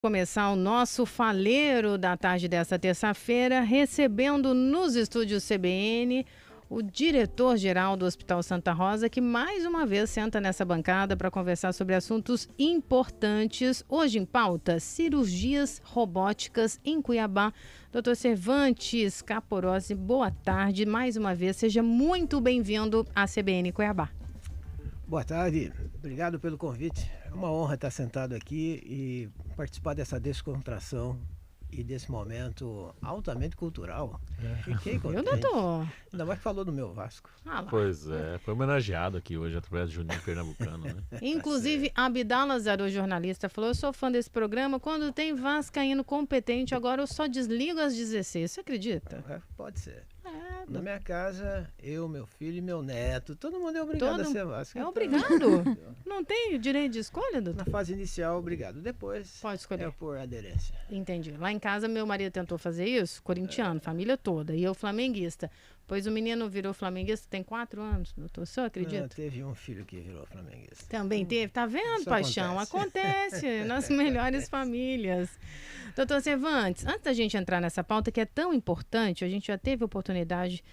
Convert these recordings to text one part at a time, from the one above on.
Começar o nosso faleiro da tarde desta terça-feira, recebendo nos estúdios CBN o diretor-geral do Hospital Santa Rosa, que mais uma vez senta nessa bancada para conversar sobre assuntos importantes. Hoje em pauta, cirurgias robóticas em Cuiabá. Dr. Cervantes Caporozzi, boa tarde. Mais uma vez, seja muito bem-vindo à CBN Cuiabá. Boa tarde, obrigado pelo convite. É uma honra estar sentado aqui e participar dessa descontração e desse momento altamente cultural. Fiquei contente. Doutor? Ainda mais que falou do meu Vasco. Pois é, foi homenageado aqui hoje através de Juninho Pernambucano, né? Inclusive, Abdala Zarou, jornalista, falou: eu sou fã desse programa, quando tem vascaíno competente, agora eu só desligo às 16. Você acredita? Pode ser. Na minha casa, eu, meu filho e meu neto, todo mundo é obrigado a ser Vasco. É obrigado? Não tem direito de escolha, doutor? Na fase inicial, obrigado. Depois, pode escolher. É por aderência. Entendi. Lá em casa, meu marido tentou fazer isso, corintiano, família toda, e eu flamenguista. Pois o menino virou flamenguista, tem 4 anos, doutor, o senhor acredita? Não, teve um filho que virou flamenguista. Também teve? Tá vendo, isso paixão? Acontece nas melhores famílias. Doutor Cervantes, antes da gente entrar nessa pauta que é tão importante, a gente já teve oportunidade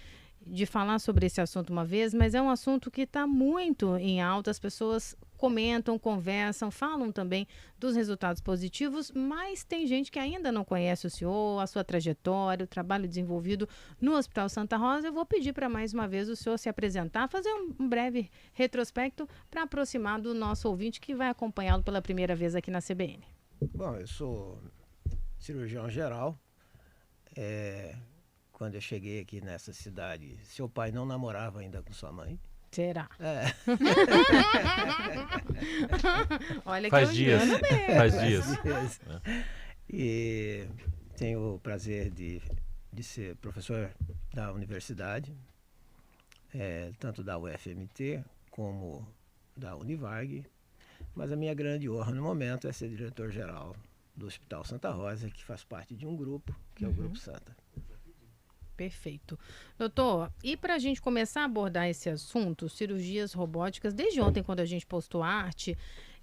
de falar sobre esse assunto uma vez, mas é um assunto que está muito em alta, as pessoas comentam, conversam, falam também dos resultados positivos, mas tem gente que ainda não conhece o senhor, a sua trajetória, o trabalho desenvolvido no Hospital Santa Rosa. Eu vou pedir para mais uma vez o senhor se apresentar, fazer um breve retrospecto para aproximar do nosso ouvinte que vai acompanhá-lo pela primeira vez aqui na CBN. Bom, eu sou cirurgião geral. Quando eu cheguei aqui nessa cidade, seu pai não namorava ainda com sua mãe. Será? Olha, faz que dias. Faz dias. E tenho o prazer de ser professor da universidade, tanto da UFMT como da Univarg. Mas a minha grande honra no momento é ser diretor-geral do Hospital Santa Rosa, que faz parte de um grupo, que é o Grupo Santa. Perfeito. Doutor, e para a gente começar a abordar esse assunto, cirurgias robóticas, desde ontem, quando a gente postou a arte,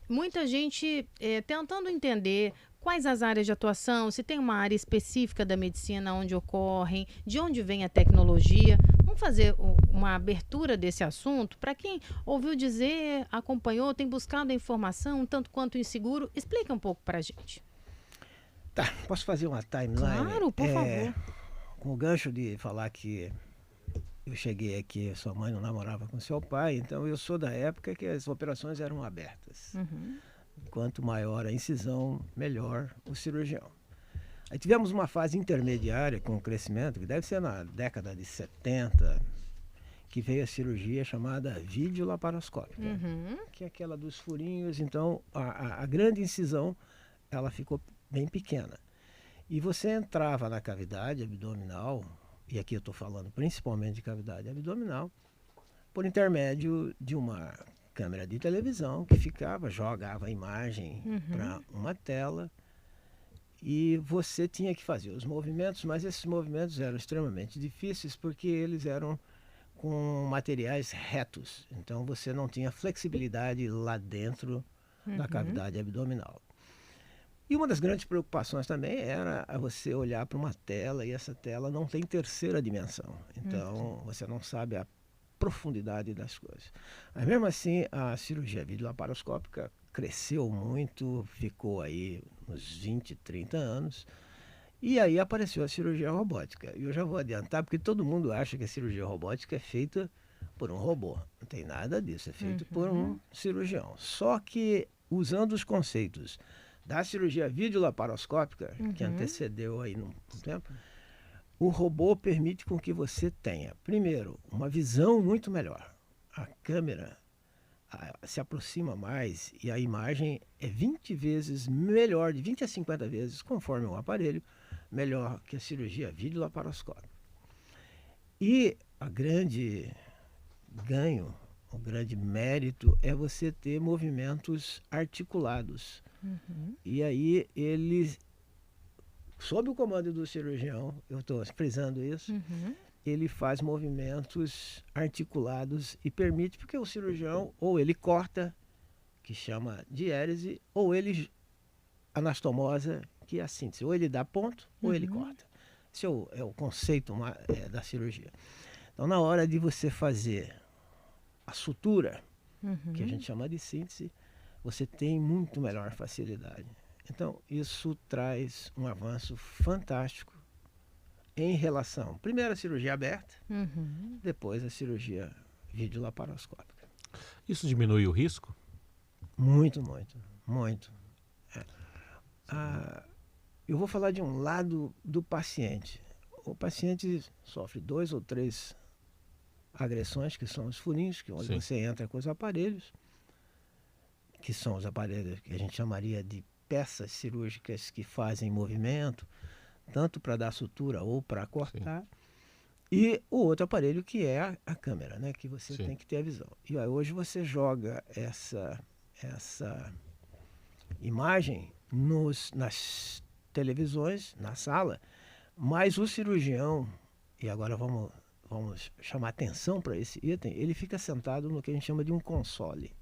muita gente tentando entender quais as áreas de atuação, se tem uma área específica da medicina onde ocorrem, de onde vem a tecnologia. Vamos fazer uma abertura desse assunto. Para quem ouviu dizer, acompanhou, tem buscado a informação, um tanto quanto inseguro, explica um pouco para a gente. Tá, posso fazer uma timeline? Claro, por favor. Com o gancho de falar que eu cheguei aqui, sua mãe não namorava com seu pai, então eu sou da época que as operações eram abertas. Quanto maior a incisão, melhor o cirurgião. Aí tivemos uma fase intermediária com o crescimento, que deve ser na década de 70, que veio a cirurgia chamada videolaparoscópica, que é aquela dos furinhos. Então a grande incisão, ela ficou bem pequena. E você entrava na cavidade abdominal, e aqui eu estou falando principalmente de cavidade abdominal, por intermédio de uma câmera de televisão que jogava a imagem para uma tela, e você tinha que fazer os movimentos, mas esses movimentos eram extremamente difíceis porque eles eram com materiais retos, então você não tinha flexibilidade lá dentro da cavidade abdominal. E uma das grandes preocupações também era você olhar para uma tela e essa tela não tem terceira dimensão. Então, você não sabe a profundidade das coisas. Mas mesmo assim, a cirurgia videolaparoscópica cresceu muito, ficou aí uns 20, 30 anos. E aí apareceu a cirurgia robótica. E eu já vou adiantar, porque todo mundo acha que a cirurgia robótica é feita por um robô. Não tem nada disso, é feito por um cirurgião. Só que usando os conceitos da cirurgia videolaparoscópica, que antecedeu aí no tempo, o robô permite com que você tenha, primeiro, uma visão muito melhor. A câmera se aproxima mais e a imagem é 20 vezes melhor, de 20 a 50 vezes, conforme o aparelho, melhor que a cirurgia videolaparoscópica. E o grande mérito é você ter movimentos articulados. E aí ele, sob o comando do cirurgião, eu estou frisando isso, ele faz movimentos articulados e permite, porque o cirurgião ou ele corta, que chama diérese, ou ele anastomosa, que é a síntese. Ou ele dá ponto, ou ele corta. Esse é o conceito da cirurgia. Então, na hora de você fazer a sutura, que a gente chama de síntese, você tem muito melhor facilidade. Então, isso traz um avanço fantástico em relação, primeiro, à cirurgia aberta, depois a cirurgia videolaparoscópica. Isso diminui o risco? Muito, muito, muito. Eu vou falar de um lado do paciente. O paciente sofre 2 ou 3 agressões, que são os furinhos, que onde você entra com os aparelhos, que são os aparelhos que a gente chamaria de peças cirúrgicas que fazem movimento, tanto para dar sutura ou para cortar. E o outro aparelho que é a câmera, né, que você tem que ter a visão. E aí, hoje você joga essa imagem nas televisões, na sala, mas o cirurgião, e agora vamos chamar atenção para esse item, ele fica sentado no que a gente chama de um console.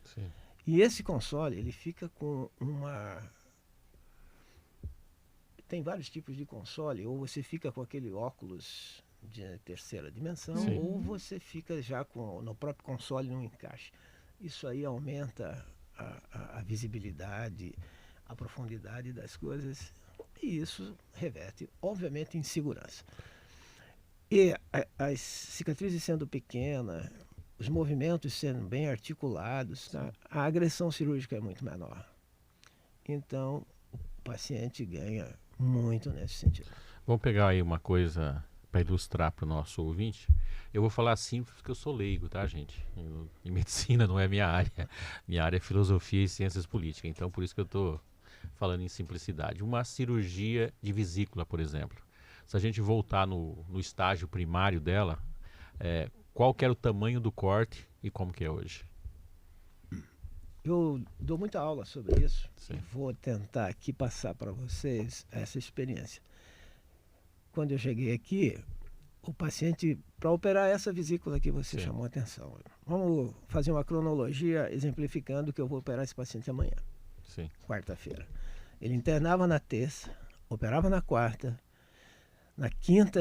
Sim. E esse console, ele fica com tem vários tipos de console, ou você fica com aquele óculos de terceira dimensão, ou você fica já no próprio console num encaixe. Isso aí aumenta a visibilidade, a profundidade das coisas, e isso reverte, obviamente, em segurança. E as cicatrizes sendo pequenas, os movimentos sendo bem articulados, tá? A agressão cirúrgica é muito menor. Então, o paciente ganha muito nesse sentido. Vamos pegar aí uma coisa para ilustrar para o nosso ouvinte. Eu vou falar simples porque eu sou leigo, tá, gente? Em medicina não é minha área. Minha área é filosofia e ciências políticas. Então, por isso que eu estou falando em simplicidade. Uma cirurgia de vesícula, por exemplo. Se a gente voltar no estágio primário dela, qual que era o tamanho do corte e como que é hoje? Eu dou muita aula sobre isso. E vou tentar aqui passar para vocês essa experiência. Quando eu cheguei aqui, o paciente, para operar essa vesícula que você chamou a atenção, vamos fazer uma cronologia exemplificando que eu vou operar esse paciente amanhã, quarta-feira. Ele internava na terça, operava na quarta, na quinta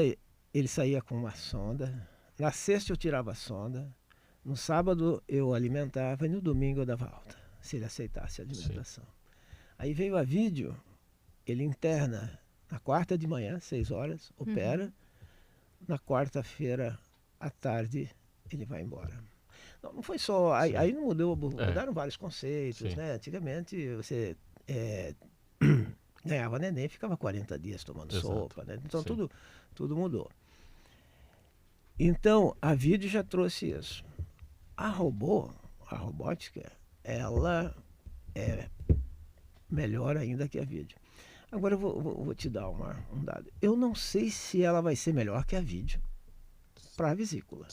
ele saía com uma sonda, na sexta eu tirava a sonda, no sábado eu alimentava e no domingo eu dava alta, se ele aceitasse a alimentação. Aí veio a vídeo, ele interna na quarta de manhã, 6 horas, opera, na quarta-feira à tarde ele vai embora. Não foi só, aí não mudou, mudaram vários conceitos, né? Antigamente você ganhava neném e ficava 40 dias tomando sopa, né? Então tudo mudou. Então a vídeo já trouxe isso. A robótica, ela é melhor ainda que a vídeo. Agora eu vou te dar um dado. Eu não sei se ela vai ser melhor que a vídeo para a vesícula.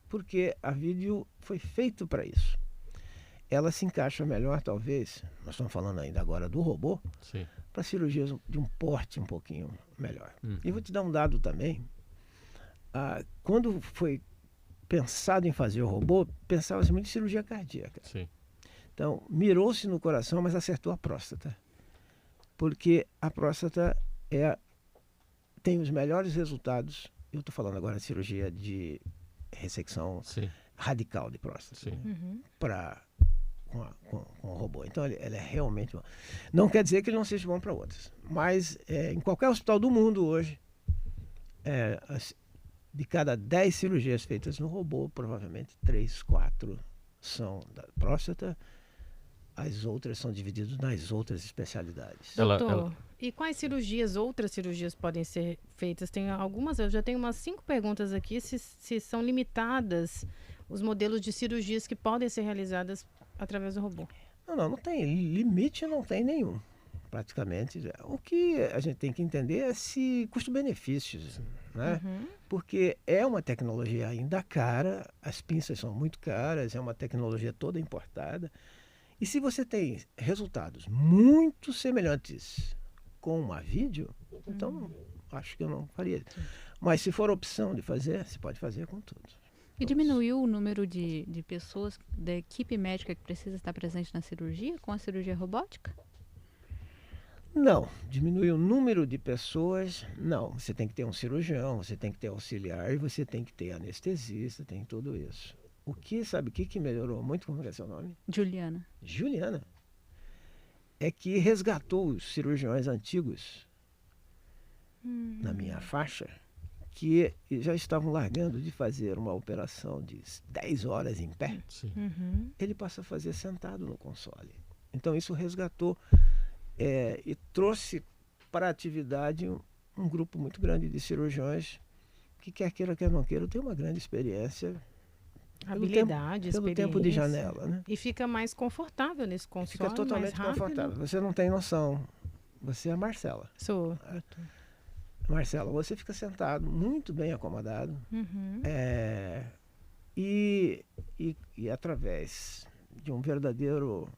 Porque a vídeo foi feito para isso. Ela se encaixa melhor, talvez, nós estamos falando ainda agora do robô, para cirurgias de um porte um pouquinho melhor. E vou te dar um dado também. Quando foi pensado em fazer o robô, pensava-se muito em cirurgia cardíaca. Então, mirou-se no coração, mas acertou a próstata. Porque a próstata tem os melhores resultados. Eu estou falando agora de cirurgia de ressecção radical de próstata, com o robô. Então, ele é realmente bom. Não quer dizer que ele não seja bom para outras, mas em qualquer hospital do mundo hoje, de cada 10 cirurgias feitas no robô, provavelmente 3, 4 são da próstata. As outras são divididas nas outras especialidades. Doutor, e quais outras cirurgias podem ser feitas? Tem algumas, eu já tenho umas 5 perguntas aqui, se são limitadas os modelos de cirurgias que podem ser realizadas através do robô. Não tem limite, não tem nenhum, praticamente. O que a gente tem que entender é se custo-benefícios, né? Porque é uma tecnologia ainda cara, as pinças são muito caras, é uma tecnologia toda importada. E se você tem resultados muito semelhantes com uma vídeo, então acho que eu não faria. Mas se for opção de fazer, você pode fazer com tudo. E diminuiu o número de pessoas da equipe médica que precisa estar presente na cirurgia com a cirurgia robótica? Não, diminuir o número de pessoas, não. Você tem que ter um cirurgião, você tem que ter auxiliar, e você tem que ter anestesista, tem tudo isso. Sabe o que melhorou muito? Como é seu nome? Juliana. Juliana. É que resgatou os cirurgiões antigos na minha faixa, que já estavam largando de fazer uma operação de 10 horas em pé. Ele passa a fazer sentado no console. Então isso resgatou e trouxe para a atividade um grupo muito grande de cirurgiões que, quer queira, quer não queira, tem uma grande experiência. Habilidade, pelo tempo de janela, né? E fica mais confortável nesse console. Fica totalmente confortável. Você não tem noção. Você é a Marcela. Sou. Marcela, você fica sentado, muito bem acomodado. E através de um verdadeiro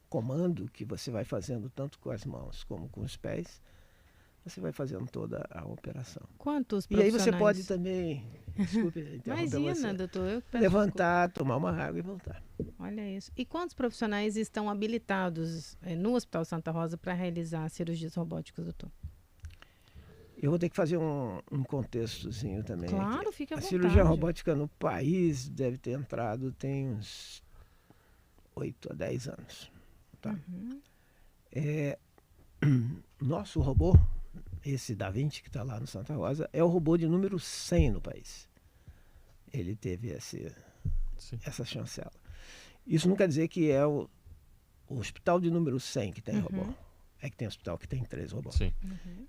comando que você vai fazendo tanto com as mãos como com os pés, você vai fazendo toda a operação. Quantos profissionais? E aí você pode também, desculpe interromper Imagina, doutor, levantar, tomar uma água e voltar. Olha isso. E quantos profissionais estão habilitados no Hospital Santa Rosa para realizar cirurgias robóticas, doutor? Eu vou ter que fazer um contextozinho também. Claro, fique à vontade. A cirurgia robótica no país deve ter entrado tem uns 8 a 10 anos. Tá? Nosso robô, esse Da Vinci que está lá no Santa Rosa, é o robô de número 100 no país. Ele teve essa chancela. Isso não quer dizer que é o hospital de número 100 que tem robô. É que tem hospital que tem 3 robôs. Sim.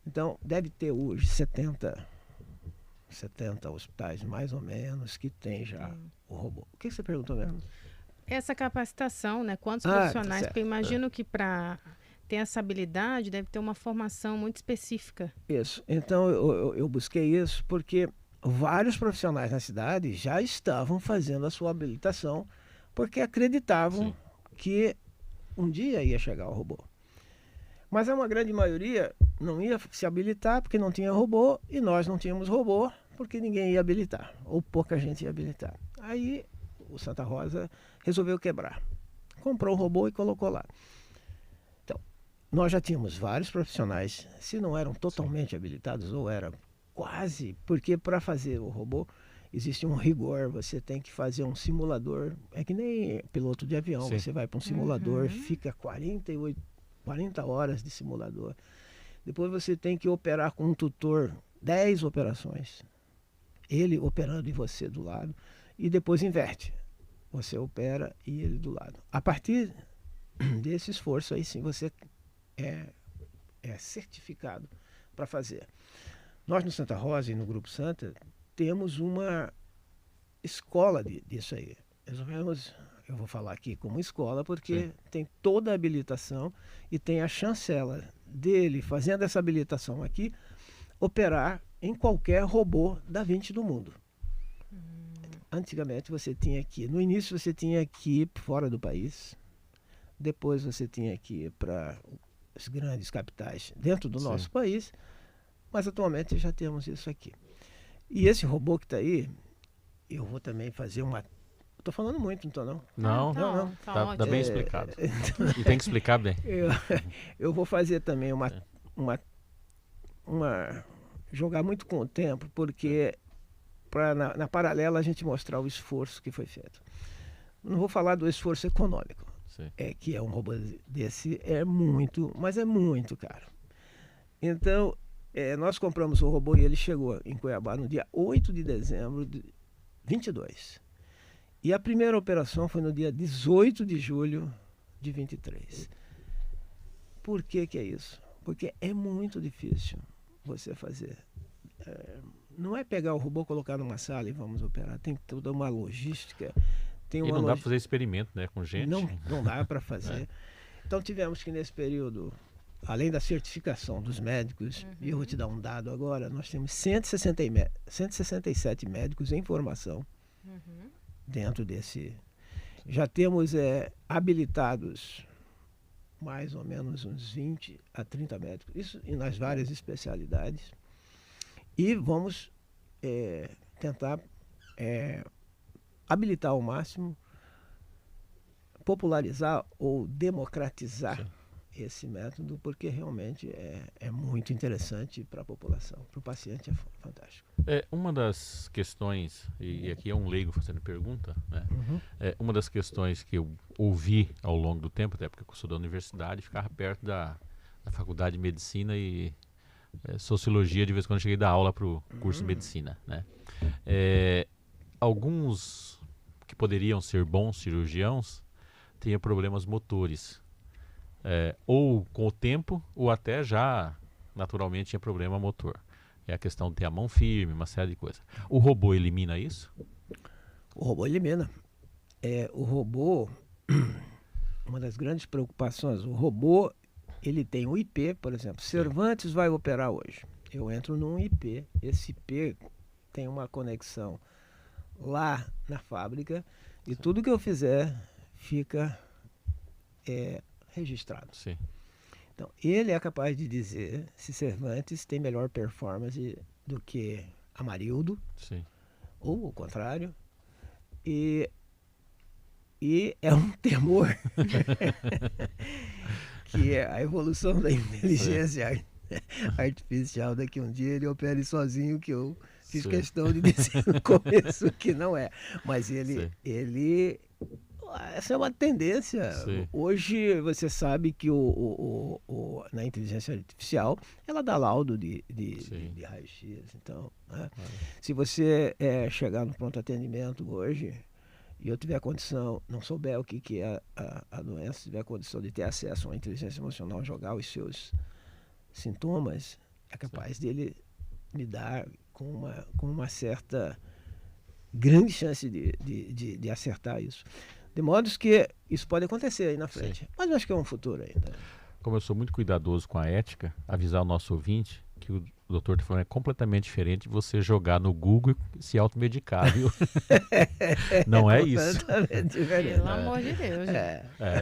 Então, deve ter hoje 70 hospitais, mais ou menos, que tem já o robô. O que você perguntou mesmo? Essa capacitação, né? Quantos profissionais? Porque eu imagino que para ter essa habilidade deve ter uma formação muito específica. Isso. Então, eu busquei isso porque vários profissionais na cidade já estavam fazendo a sua habilitação porque acreditavam que um dia ia chegar o robô. Mas uma grande maioria não ia se habilitar porque não tinha robô e nós não tínhamos robô porque ninguém ia habilitar, ou pouca gente ia habilitar. Aí o Santa Rosa resolveu quebrar. Comprou o robô e colocou lá. Então, nós já tínhamos vários profissionais, se não eram totalmente habilitados, ou era quase, porque para fazer o robô existe um rigor, você tem que fazer um simulador, é que nem piloto de avião, você vai para um simulador, fica 40 horas de simulador. Depois você tem que operar com um tutor 10 operações. Ele operando e você do lado. E depois inverte. Você opera e ele do lado. A partir desse esforço aí sim você é certificado para fazer. Nós no Santa Rosa e no Grupo Santa temos uma escola disso aí. Resolvemos... Eu vou falar aqui como escola porque tem toda a habilitação e tem a chancela dele, fazendo essa habilitação aqui, operar em qualquer robô Da Vinci do mundo. Antigamente você tinha que, no início você tinha que ir fora do país, depois você tinha que ir para as grandes capitais dentro do nosso país, mas atualmente já temos isso aqui. E esse robô que está aí, eu vou também fazer uma... Estou falando muito, não estou não? Não. Tá bem explicado. E tem que explicar bem. Eu vou fazer também jogar muito com o tempo, porque para na paralela a gente mostrar o esforço que foi feito. Não vou falar do esforço econômico, que é um robô desse, mas é muito caro. Então, nós compramos o robô e ele chegou em Cuiabá no dia 8 de dezembro de 22. E a primeira operação foi no dia 18 de julho de 23. Por que é isso? Porque é muito difícil você fazer. Não é pegar o robô, colocar numa sala e vamos operar. Tem toda uma logística. E não dá para fazer experimento, né, com gente? Não dá para fazer. Então tivemos que nesse período, além da certificação dos médicos, e eu vou te dar um dado agora, nós temos 167 médicos em formação. Dentro desse... Já temos habilitados mais ou menos uns 20 a 30 médicos, isso nas várias especialidades. E vamos tentar habilitar ao máximo, popularizar ou democratizar esse método porque realmente é muito interessante para a população, para o paciente é fantástico. Uma das questões, e aqui é um leigo fazendo pergunta, né? Uma das questões que eu ouvi ao longo do tempo, até porque eu sou da universidade, ficava perto da faculdade de medicina e sociologia, de vez em quando eu cheguei a dar aula para o curso de medicina, né? Alguns que poderiam ser bons cirurgiãos tinham problemas motores, ou com o tempo, ou até já naturalmente tinha problema motor. É a questão de ter a mão firme, uma série de coisas. O robô elimina isso? O robô elimina. O robô, uma das grandes preocupações, o robô, ele tem um IP, por exemplo. Cervantes vai operar hoje. Eu entro num IP. Esse IP tem uma conexão lá na fábrica e tudo que eu fizer fica registrado. Sim. Então, ele é capaz de dizer se Cervantes tem melhor performance do que Amarildo, Sim. ou o contrário. E é um temor que é a evolução da inteligência artificial. Daqui um dia ele opere sozinho, que eu fiz questão de dizer no começo que não é. Mas ele essa é uma tendência. Hoje você sabe que na inteligência artificial ela dá laudo de raio-x. Então, né? Se você chegar no pronto atendimento hoje e eu tiver a condição, não souber o que é a doença, tiver a condição de ter acesso a uma inteligência emocional, jogar os seus sintomas, é capaz dele me dar com uma certa grande chance de acertar isso. De modo que isso pode acontecer aí na frente. Sim. Mas eu acho que é um futuro ainda. Como eu sou muito cuidadoso com a ética, avisar o nosso ouvinte que o doutor está falando é completamente diferente de você jogar no Google e se automedicar, viu? Não é isso. Pelo amor de Deus.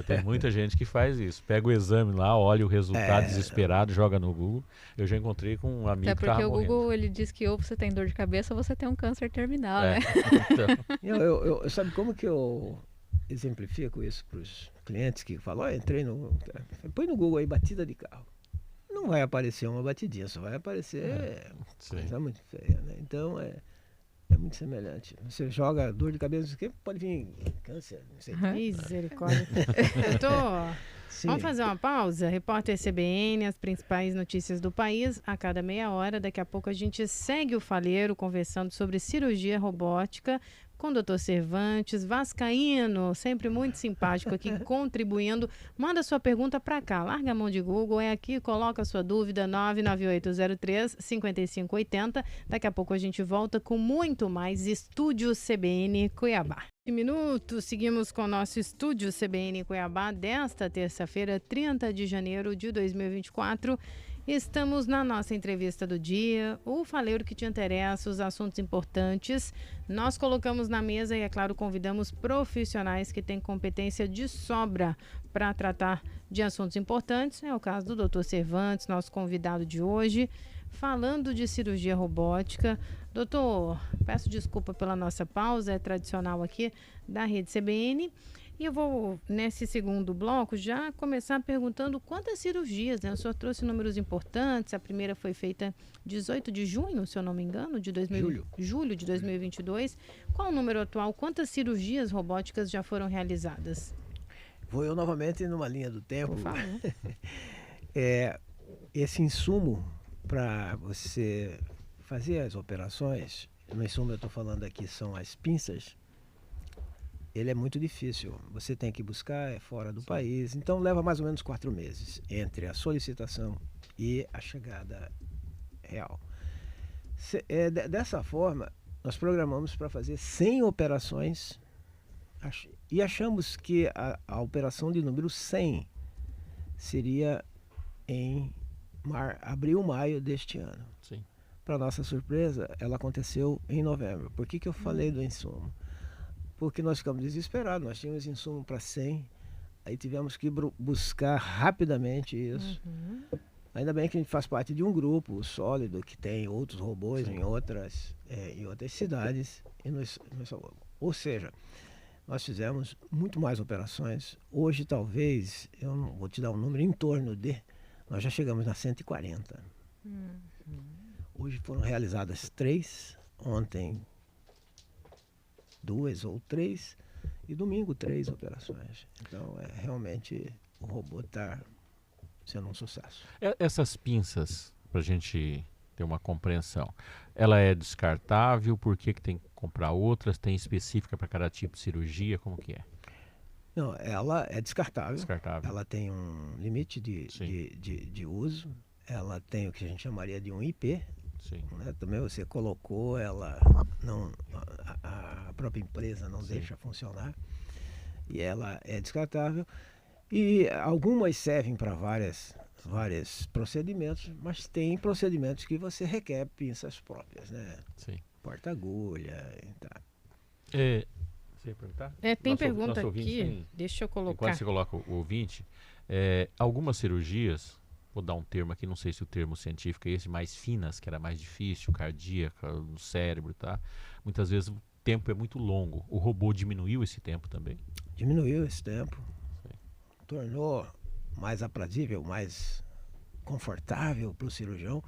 Tem muita gente que faz isso. Pega o exame lá, olha o resultado desesperado, joga no Google. Eu já encontrei com um amigo que estava morrendo. Até porque o Google ele diz que ou você tem dor de cabeça ou você tem um câncer terminal, né? Então. Eu sabe como que eu exemplifico isso para os clientes que falam, entrei põe no Google aí, batida de carro. Não vai aparecer uma batidinha, só vai aparecer coisa muito feia, né? Então é muito semelhante. Você joga dor de cabeça, pode vir câncer, não sei. Misericórdia. Vamos fazer uma pausa? Repórter CBN, as principais notícias do país a cada meia hora. Daqui a pouco a gente segue o Faleiro conversando sobre cirurgia robótica com o Dr. Cervantes, vascaíno, sempre muito simpático aqui, contribuindo. Manda sua pergunta para cá, larga a mão de Google, é aqui, coloca a sua dúvida, 99803-5580. Daqui a pouco a gente volta com muito mais Estúdio CBN Cuiabá. Minutos, seguimos com o nosso Estúdio CBN Cuiabá desta terça-feira, 30 de janeiro de 2024. Estamos na nossa entrevista do dia, o Faleiro que te interessa, os assuntos importantes. Nós colocamos na mesa e, é claro, convidamos profissionais que têm competência de sobra para tratar de assuntos importantes. É o caso do Dr. Cervantes, nosso convidado de hoje, falando de cirurgia robótica. Doutor, peço desculpa pela nossa pausa, é tradicional aqui da Rede CBN. E eu vou, nesse segundo bloco, já começar perguntando quantas cirurgias, né? O senhor trouxe números importantes, a primeira foi feita 18 de junho, se eu não me engano, julho de 2022. Qual o número atual? Quantas cirurgias robóticas já foram realizadas? Vou eu novamente numa linha do tempo. Por favor. Esse insumo para você fazer as operações, no insumo eu estou falando aqui são as pinças, ele é muito difícil. Você tem que buscar fora do país. Então leva mais ou menos 4 meses entre a solicitação e a chegada real. Dessa forma, nós programamos para fazer 100 operações e achamos que a operação de número 100 seria em abril, maio deste ano. Para nossa surpresa, ela aconteceu em novembro. Por que eu falei do insumo? Porque nós ficamos desesperados, nós tínhamos insumo para 100, aí tivemos que buscar rapidamente isso. Ainda bem que a gente faz parte de um grupo sólido que tem outros robôs em outras cidades. Ou seja, nós fizemos muito mais operações. Hoje, talvez, eu não vou te dar um número, em torno de... Nós já chegamos nas 140. Hoje foram realizadas 3, ontem 2 ou 3 e domingo 3 operações. Então, realmente, o robô está sendo um sucesso. Essas pinças, para a gente ter uma compreensão, ela é descartável? Por que tem que comprar outras? Tem específica para cada tipo de cirurgia? Como que é? Não, ela é descartável. Descartável. Ela tem um limite de uso. Ela tem o que a gente chamaria de um IP. Sim. Né? Também você colocou, ela não, a própria empresa não deixa funcionar. E ela é descartável. E algumas servem para vários procedimentos, mas tem procedimentos que você requer pinças próprias, né? Sim. Porta-agulha e tal. Você ia perguntar? Tem pergunta aqui, deixa eu colocar. Enquanto você coloca o ouvinte, algumas cirurgias, vou dar um termo aqui, não sei se o termo científico é esse, mais finas, que era mais difícil, cardíaca, no cérebro, tá? Muitas vezes o tempo é muito longo. O robô diminuiu esse tempo também? Diminuiu esse tempo. Tornou mais aprazível, mais confortável para o cirurgião.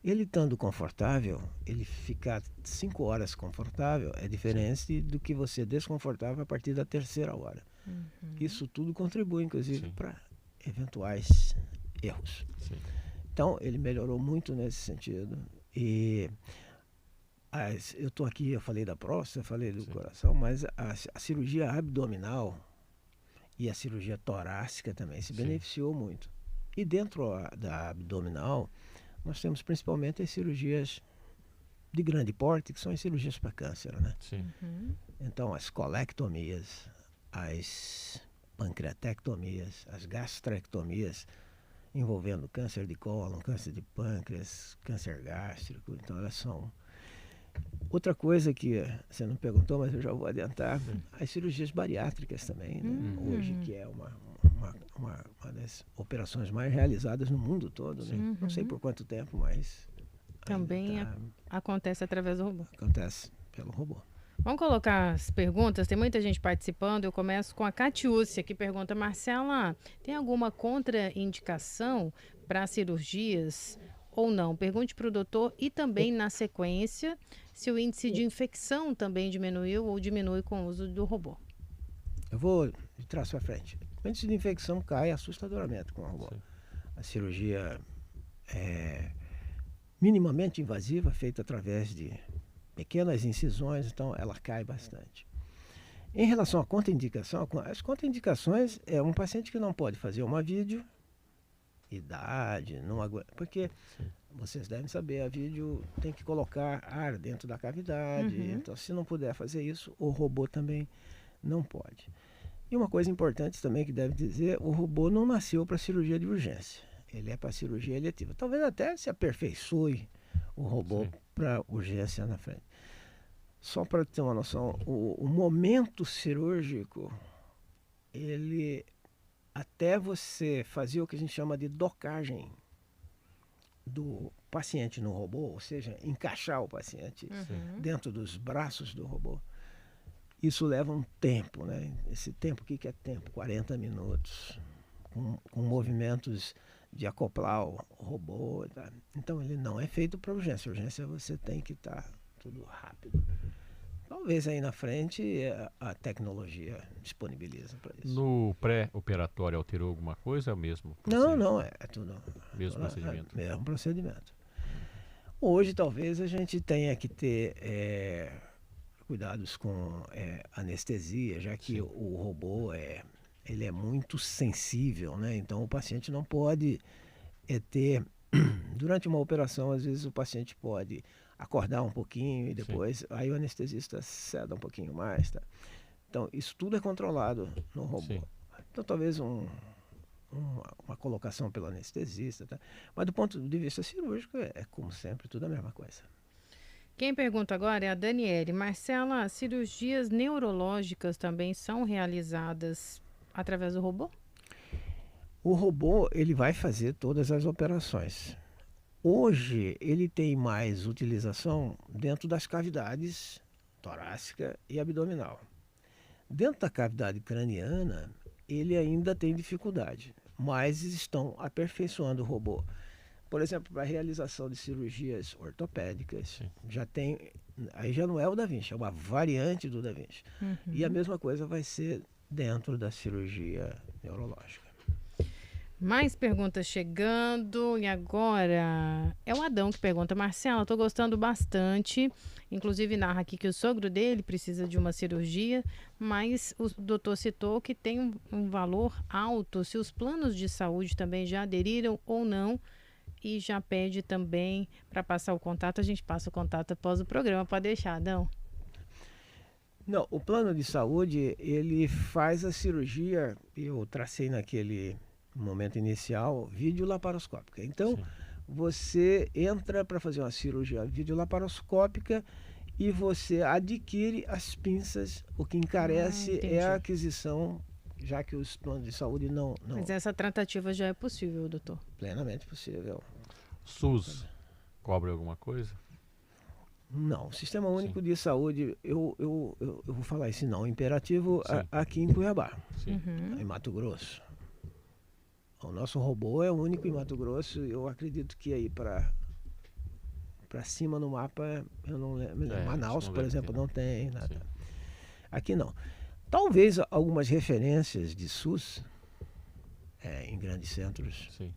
Ele estando confortável, ele ficar 5 horas confortável é diferente do que você desconfortável a partir da 3ª hora. Isso tudo contribui, inclusive, para eventuais erros. Sim. Então, ele melhorou muito nesse sentido. E eu estou aqui, eu falei da próstata, falei do coração, mas a cirurgia abdominal e a cirurgia torácica também se beneficiou muito. E dentro da abdominal, nós temos principalmente as cirurgias de grande porte, que são as cirurgias para câncer, né? Sim. Então, as colectomias, as pancreatectomias, as gastrectomias, envolvendo câncer de cólon, câncer de pâncreas, câncer gástrico. Então, elas são... Outra coisa que você não perguntou, mas eu já vou adiantar, as cirurgias bariátricas também, né? Hoje, que é uma das operações mais realizadas no mundo todo, né? Não sei por quanto tempo, mas... Também acontece através do robô. Acontece pelo robô. Vamos colocar as perguntas, tem muita gente participando. Eu começo com a Catiúcia, que pergunta: Marcela, tem alguma contraindicação para cirurgias ou não? Pergunte para o doutor. E também, na sequência, se o índice de infecção também diminuiu ou diminui com o uso do robô. Eu vou de trás para frente. O índice de infecção cai assustadoramente com o robô. Sim. A cirurgia é minimamente invasiva, feita através de pequenas incisões, então ela cai bastante. Em relação à contraindicação, as contraindicações é um paciente que não pode fazer uma vídeo, idade, não aguenta, porque vocês devem saber, a vídeo tem que colocar ar dentro da cavidade, então se não puder fazer isso, o robô também não pode. E uma coisa importante também que deve dizer, o robô não nasceu para cirurgia de urgência, ele é para cirurgia eletiva. Talvez até se aperfeiçoe o robô para urgência na frente. Só para ter uma noção, o momento cirúrgico, ele, até você fazer o que a gente chama de docagem do paciente no robô, ou seja, encaixar o paciente dentro dos braços do robô, isso leva um tempo, né? Esse tempo, o que é tempo? 40 minutos, com movimentos de acoplar o robô. Tá? Então ele não é feito para urgência. Urgência você tem que estar tudo rápido. Talvez aí na frente a tecnologia disponibiliza para isso. No pré-operatório alterou alguma coisa? É o mesmo procedimento? Não, é tudo. Mesmo procedimento. Mesmo procedimento. Hoje talvez a gente tenha que ter cuidados com anestesia, já que o robô ele é muito sensível, né? Então o paciente não pode ter... Durante uma operação, às vezes o paciente pode acordar um pouquinho e depois aí o anestesista ceda um pouquinho mais, tá? Então isso tudo é controlado no robô. Então talvez uma colocação pelo anestesista, tá? Mas do ponto de vista cirúrgico é como sempre tudo a mesma coisa. Quem pergunta agora é a Daniele. Marcela, cirurgias neurológicas também são realizadas através do robô? O robô ele vai fazer todas as operações. Hoje ele tem mais utilização dentro das cavidades torácica e abdominal. Dentro da cavidade craniana, ele ainda tem dificuldade, mas estão aperfeiçoando o robô. Por exemplo, para a realização de cirurgias ortopédicas, já tem, aí já não é o Da Vinci, é uma variante do Da Vinci. E a mesma coisa vai ser dentro da cirurgia neurológica. Mais perguntas chegando, e agora é o Adão que pergunta: Marcela, estou gostando bastante, inclusive narra aqui que o sogro dele precisa de uma cirurgia, mas o doutor citou que tem um valor alto, se os planos de saúde também já aderiram ou não, e já pede também para passar o contato. A gente passa o contato após o programa, pode deixar, Adão. Não, o plano de saúde, ele faz a cirurgia, eu tracei naquele momento inicial, videolaparoscópica. Então, você entra para fazer uma cirurgia videolaparoscópica e você adquire as pinças. O que encarece é a aquisição, já que os planos de saúde não... Mas essa tratativa já é possível, doutor? Plenamente possível. SUS cobre alguma coisa? Não, o Sistema Único de Saúde, eu vou falar esse não imperativo aqui em Cuiabá, em Mato Grosso. O nosso robô é o único em Mato Grosso. Eu acredito que aí para cima no mapa, eu não lembro. Manaus, por exemplo, não tem nada. Sim. Aqui não. Talvez algumas referências de SUS em grandes centros. Sim.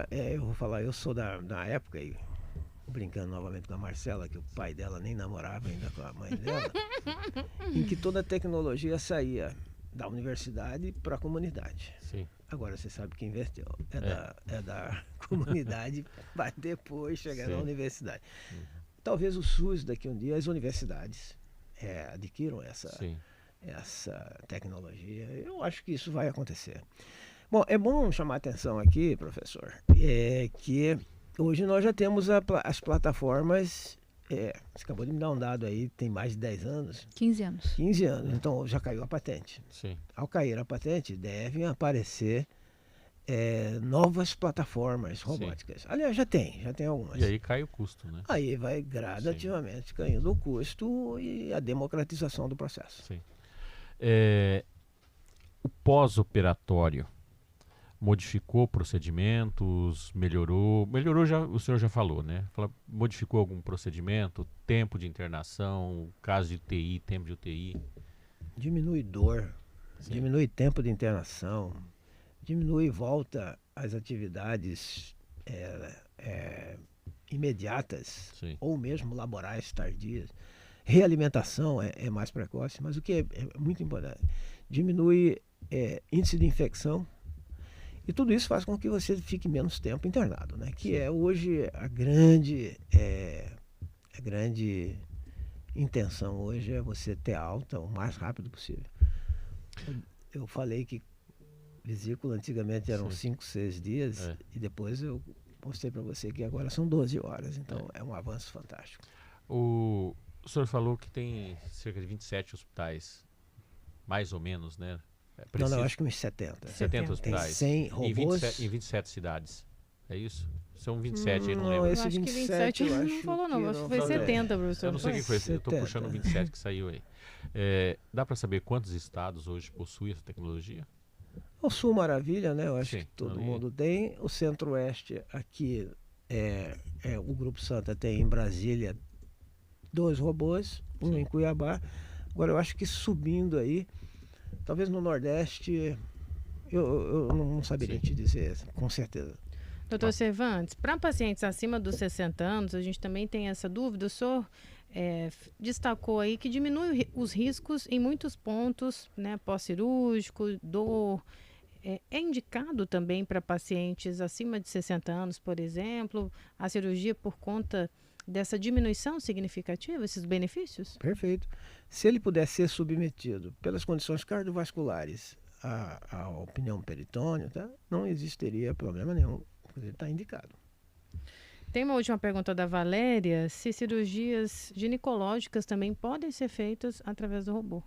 Eu vou falar, eu sou da época, e brincando novamente com a Marcela, que o pai dela nem namorava ainda com a mãe dela, em que toda a tecnologia saía da universidade para a comunidade. Sim. Agora você sabe que inverteu. É da comunidade para depois chegar na universidade. Talvez o SUS, daqui a um dia, as universidades adquiram essa tecnologia. Eu acho que isso vai acontecer. Bom, é bom chamar a atenção aqui, professor, que hoje nós já temos as plataformas. Você acabou de me dar um dado aí, tem mais de 10 anos. 15 anos. 15 anos, então já caiu a patente. Sim. Ao cair a patente, devem aparecer novas plataformas robóticas. Sim. Aliás, já tem algumas. E aí cai o custo, né? Aí vai gradativamente caindo o custo e a democratização do processo. Sim. O pós-operatório modificou procedimentos, melhorou já, o senhor já falou, né? Modificou algum procedimento, tempo de internação, caso de UTI, tempo de UTI? Diminui dor, diminui tempo de internação, diminui volta às atividades imediatas, ou mesmo laborais tardias. Realimentação é mais precoce, mas o que é muito importante, diminui índice de infecção. E tudo isso faz com que você fique menos tempo internado, né? Que é hoje a grande intenção hoje é você ter alta o mais rápido possível. Eu falei que vesícula antigamente eram 5, 6 dias e depois eu mostrei para você que agora são 12 horas. Então é um avanço fantástico. O senhor falou que tem cerca de 27 hospitais, mais ou menos, né? Não, acho que uns 70. 70 hospitais. Tem 100 robôs. Em 27 cidades. É isso? São 27, eu não lembro. Esse eu acho que 27 não falou, não. Acho que foi 70, professor. Eu não sei o que foi. 70. Eu estou puxando 27 que saiu aí. Dá para saber quantos estados hoje possuem essa tecnologia? O Sul Maravilha, né? Eu acho que todo mundo tem. O Centro-Oeste aqui, o Grupo Santa tem em Brasília 2 robôs, um em Cuiabá. Agora eu acho que subindo aí, talvez no Nordeste, eu não saberia te dizer com certeza. Doutor Cervantes, para pacientes acima dos 60 anos, a gente também tem essa dúvida. O senhor destacou aí que diminui os riscos em muitos pontos, né? Pós-cirúrgico, dor. É indicado também para pacientes acima de 60 anos, por exemplo, a cirurgia por conta dessa diminuição significativa, esses benefícios? Perfeito. Se ele puder ser submetido pelas condições cardiovasculares à opinião peritônio, tá? Não existiria problema nenhum. Ele está indicado. Tem uma última pergunta da Valéria, se cirurgias ginecológicas também podem ser feitas através do robô.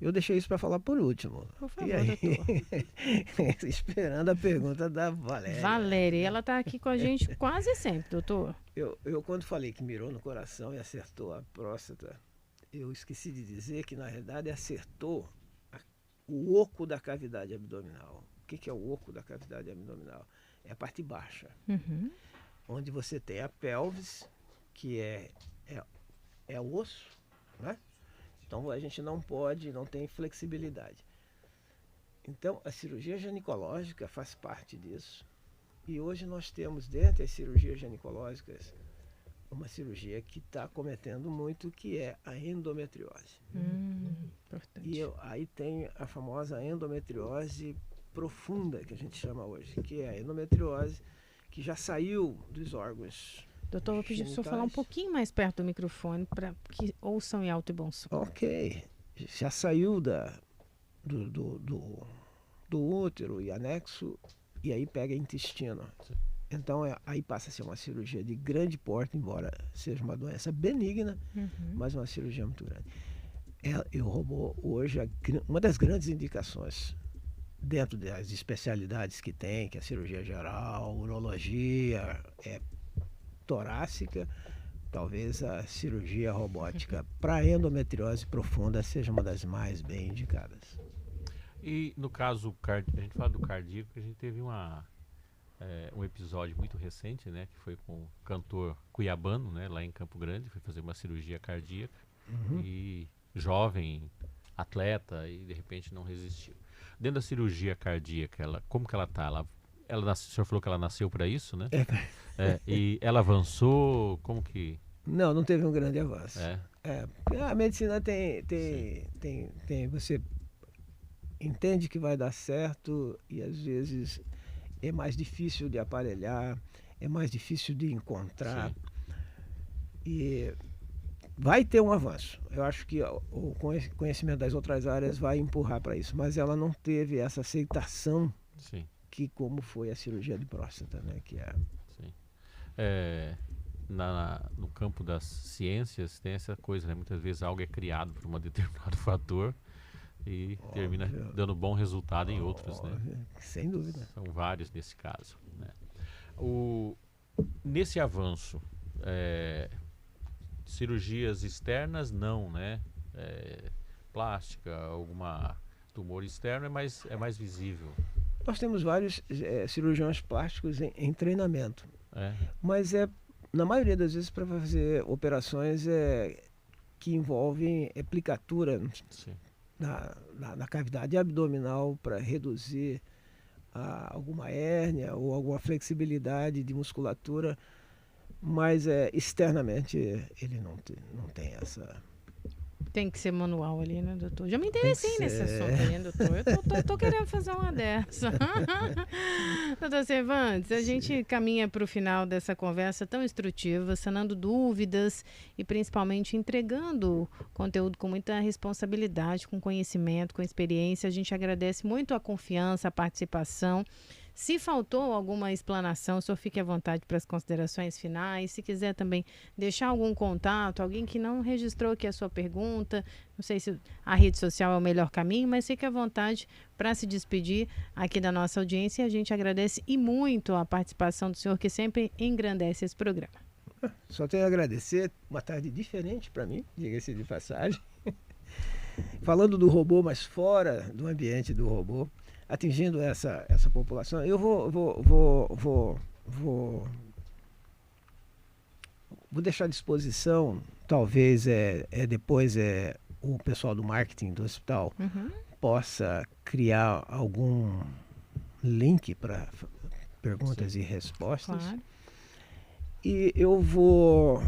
Eu deixei isso para falar por último. Por favor, doutor. Esperando a pergunta da Valéria. Valéria, ela está aqui com a gente quase sempre, doutor. Eu quando falei que mirou no coração e acertou a próstata, eu esqueci de dizer que, na realidade, acertou o oco da cavidade abdominal. O que é o oco da cavidade abdominal? É a parte baixa, onde você tem a pelvis, que é osso, né? Então a gente não tem flexibilidade. Então a cirurgia ginecológica faz parte disso. E hoje nós temos, dentre as cirurgias ginecológicas, uma cirurgia que está cometendo muito, que é a endometriose. Importante. E aí tem a famosa endometriose profunda, que a gente chama hoje, que é a endometriose que já saiu dos órgãos. Doutor, vou pedir para o senhor falar um pouquinho mais perto do microfone para que ouçam em alto e bom som. Ok. Já saiu do útero e anexo, e aí pega intestino. Então aí passa a ser uma cirurgia de grande porte, embora seja uma doença benigna, mas uma cirurgia muito grande. O robô hoje, uma das grandes indicações dentro das especialidades que tem, que é a cirurgia geral, urologia, torácica, talvez a cirurgia robótica para endometriose profunda seja uma das mais bem indicadas. E no caso, a gente fala do cardíaco, a gente teve um episódio muito recente, né, que foi com o cantor cuiabano, né, lá em Campo Grande, foi fazer uma cirurgia cardíaca e jovem, atleta, e de repente não resistiu. Dentro da cirurgia cardíaca, como que ela está? O senhor falou que ela nasceu para isso, né? E ela avançou, como que... Não teve um grande avanço. A medicina tem você entende que vai dar certo e às vezes é mais difícil de aparelhar, é mais difícil de encontrar. Sim. E vai ter um avanço. Eu acho que o conhecimento das outras áreas vai empurrar para isso, mas ela não teve essa aceitação. Sim. Que como foi a cirurgia de próstata, né? Sim. No campo das ciências tem essa coisa, né? Muitas vezes algo é criado por um determinado fator e termina dando bom resultado em outros, né? Sem dúvida. São vários nesse caso, né? Nesse avanço, cirurgias externas não, né? Plástica, alguma tumor externo é mais visível. Nós temos vários cirurgiões plásticos em treinamento, mas na maioria das vezes para fazer operações que envolvem aplicatura na cavidade abdominal para reduzir alguma hérnia ou alguma flexibilidade de musculatura, mas externamente ele não tem essa... Tem que ser manual ali, né, doutor? Já me interessei nesse assunto aí, doutor. Eu tô querendo fazer uma dessa. Doutor Cervantes, a gente caminha para o final dessa conversa tão instrutiva, sanando dúvidas e principalmente entregando conteúdo com muita responsabilidade, com conhecimento, com experiência. A gente agradece muito a confiança, a participação. Se faltou alguma explanação, o senhor fique à vontade para as considerações finais. Se quiser também deixar algum contato, alguém que não registrou aqui a sua pergunta, não sei se a rede social é o melhor caminho, mas fique à vontade para se despedir aqui da nossa audiência. A gente agradece e muito a participação do senhor, que sempre engrandece esse programa. Só tenho a agradecer, uma tarde diferente para mim, diga-se de passagem. Falando do robô, mas fora do ambiente do robô, atingindo essa população, eu vou deixar à disposição, talvez depois o pessoal do marketing do hospital possa criar algum link para perguntas e respostas. Claro. E eu vou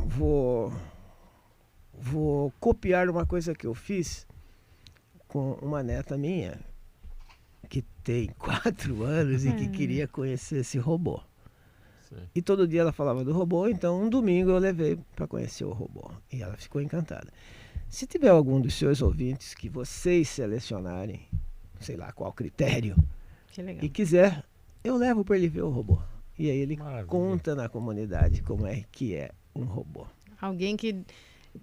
copiar uma coisa que eu fiz com uma neta minha, que tem 4 anos e que queria conhecer esse robô. Sim. E todo dia ela falava do robô, então um domingo eu levei para conhecer o robô. E ela ficou encantada. Se tiver algum dos seus ouvintes que vocês selecionarem, sei lá qual critério, Que legal. e quiser, eu levo para ele ver o robô. E aí ele Maravilha. conta na comunidade como é que é um robô. Alguém que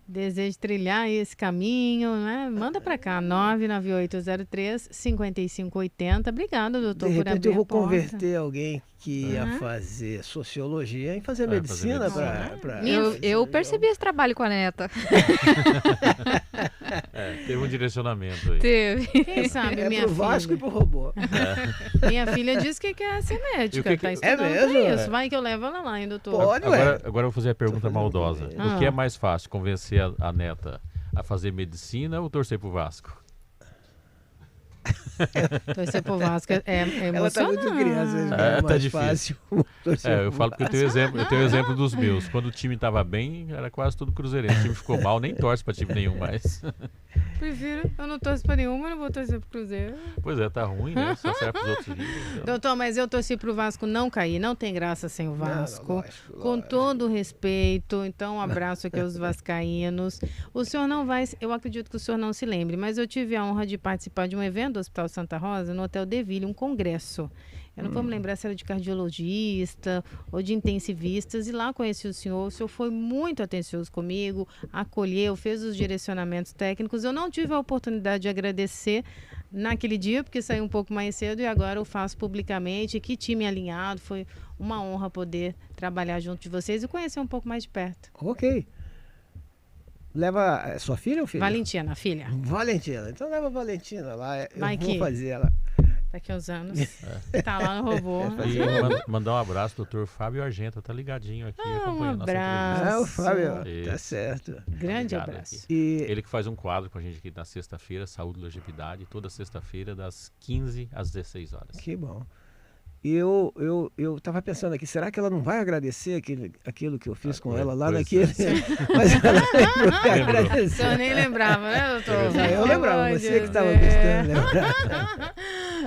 deseja trilhar esse caminho, né? Manda para cá, 99803-5580. Obrigada, doutor, De por repente abrir eu vou a porta. converter alguém que ia fazer sociologia em fazer medicina. Eu percebi esse trabalho com a neta. Teve um direcionamento aí. Teve. Quem sabe, minha pro Vasco filha? e pro robô. Minha filha disse que quer ser médica, que- tá estudando mesmo? pra isso. Vai que eu levo ela lá, hein, doutor? Pode, Agora eu vou fazer a pergunta fazendo maldosa. também. O que é mais fácil, convencer a neta a fazer medicina ou torcer pro Vasco? Torcer pro Vasco é Ela tá emocionante. muito criança, É, é tá mais difícil. fácil. torcer Eu pro falo que eu tenho exemplo dos meus. Quando o time tava bem, era quase tudo cruzeirense. O time ficou mal, nem torce pra time nenhum mais. Prefiro, eu não torço pra nenhuma, eu não vou torcer pro Cruzeiro. Pois é, tá ruim, né? Só serve pros outros times. Então. Doutor, mas eu torci pro Vasco não cair, não tem graça sem o Vasco. lógico, Com lógico. todo o respeito, então um abraço aqui aos vascaínos. O senhor não vai, eu acredito que o senhor não se lembre, mas eu tive a honra de participar de um evento do Hospital Santa Rosa, no Hotel Deville, um congresso. Eu não vou me lembrar se era de cardiologista ou de intensivistas, e lá conheci o senhor foi muito atencioso comigo, acolheu, fez os direcionamentos técnicos. Eu não tive a oportunidade de agradecer naquele dia, porque saí um pouco mais cedo, e agora eu faço publicamente. Que time alinhado, foi uma honra poder trabalhar junto de vocês e conhecer um pouco mais de perto. Ok. Leva sua filha ou filho? Valentina, filha, Valentina. Então leva a Valentina lá. Eu Vai vou que- fazer ela. daqui a uns anos, tá lá no robô. E mandar um abraço pro doutor Fábio Argenta, tá ligadinho aqui, acompanhando nossa abraço. entrevista. Ah, o Fábio. Isso. Tá certo. Grande Ligado abraço. aqui. E Ele que faz um quadro com a gente aqui na sexta-feira, Saúde e Longevidade, toda sexta-feira, das 15 às 16 horas. que bom. E eu tava pensando aqui, será que ela não vai agradecer aquilo que eu fiz com ela lá pois naquele... é. Mas ela não vai O agradecer. senhor nem lembrava, né, doutor? Eu lembrava, Pode você que estava dizer. gostando de lembrar.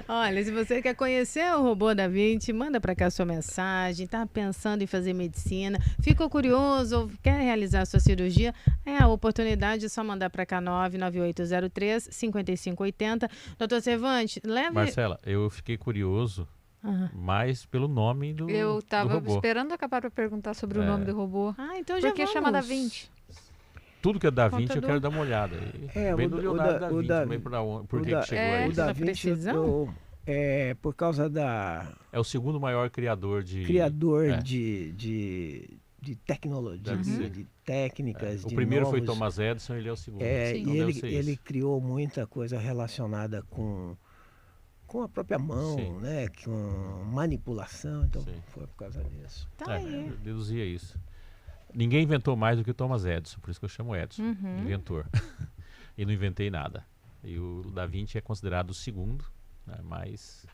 Olha, se você quer conhecer o Robô da Vinci, manda para cá sua mensagem. Tá pensando em fazer medicina? Ficou curioso ou quer realizar sua cirurgia? É a oportunidade, é só mandar para cá 99803-5580. Doutor Cervantes, leve... Marcela, eu fiquei curioso mais pelo nome do Eu do tava robô. esperando acabar pra perguntar sobre o nome do robô. Ah, então já Por que vamos. chama Da Vinci? Tudo que é Da Vinci Conta eu do- quero dar uma olhada. Vem do Leonardo Da Vinci, também por que chegou aí. O Essa Da Vinci, precisão? por causa da É o segundo maior criador de... criador é. de tecnologia, Deve ser. de técnicas, O de primeiro foi novos- Thomas Edison, ele é o segundo. É, Então e deve ser ele isso. criou muita coisa relacionada com a própria mão, Sim. né? Com manipulação, então Sim. foi por causa disso. Tá aí. Eu deduzia isso. Ninguém inventou mais do que o Thomas Edison, por isso que eu chamo Edison, Uhum. inventor. E não inventei nada. E o Da Vinci é considerado o segundo, né, mas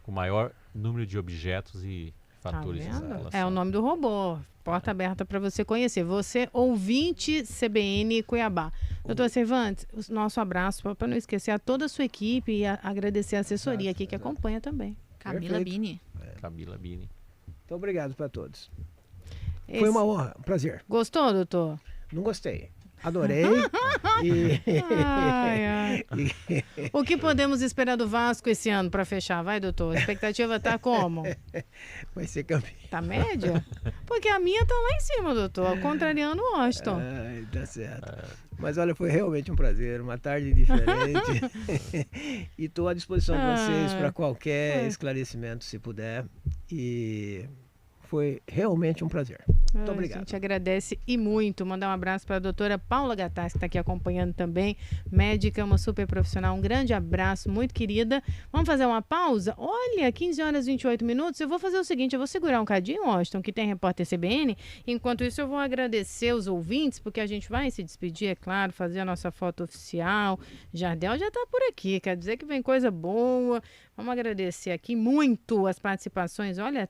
com maior número de objetos e Tá fatores dessa vendo? relação. É o nome do robô. Porta aberta para você conhecer. Você, ouvinte CBN Cuiabá. Doutor Cervantes, o nosso abraço para não esquecer a toda a sua equipe e agradecer a assessoria aqui que acompanha também. Camila Perfeito. Bini. Camila Bini. Então, obrigado para todos. Esse- Foi uma honra, um prazer. Gostou, doutor? Não gostei. Adorei. e... Ai, ai. O que podemos esperar do Vasco esse ano para fechar? Vai, doutor. A expectativa tá como? Vai ser campeão. Tá média? Porque a minha tá lá em cima, doutor. Contrariando o Washington. Ai, tá certo. Mas olha, foi realmente um prazer, uma tarde diferente. E estou à disposição de vocês para qualquer esclarecimento, se puder. E foi realmente um prazer. Muito A obrigado. gente agradece e muito. Mandar um abraço para a doutora Paula Gattas, que está aqui acompanhando também. Médica, uma super profissional. Um grande abraço, muito querida. Vamos fazer uma pausa? Olha, 15 horas e 28 minutos. Eu vou fazer o seguinte, eu vou segurar um cadinho, Washington, que tem repórter CBN. Enquanto isso, eu vou agradecer os ouvintes, porque a gente vai se despedir, é claro, fazer a nossa foto oficial. Jardel já está por aqui, quer dizer que vem coisa boa. Vamos agradecer aqui muito as participações. Olha,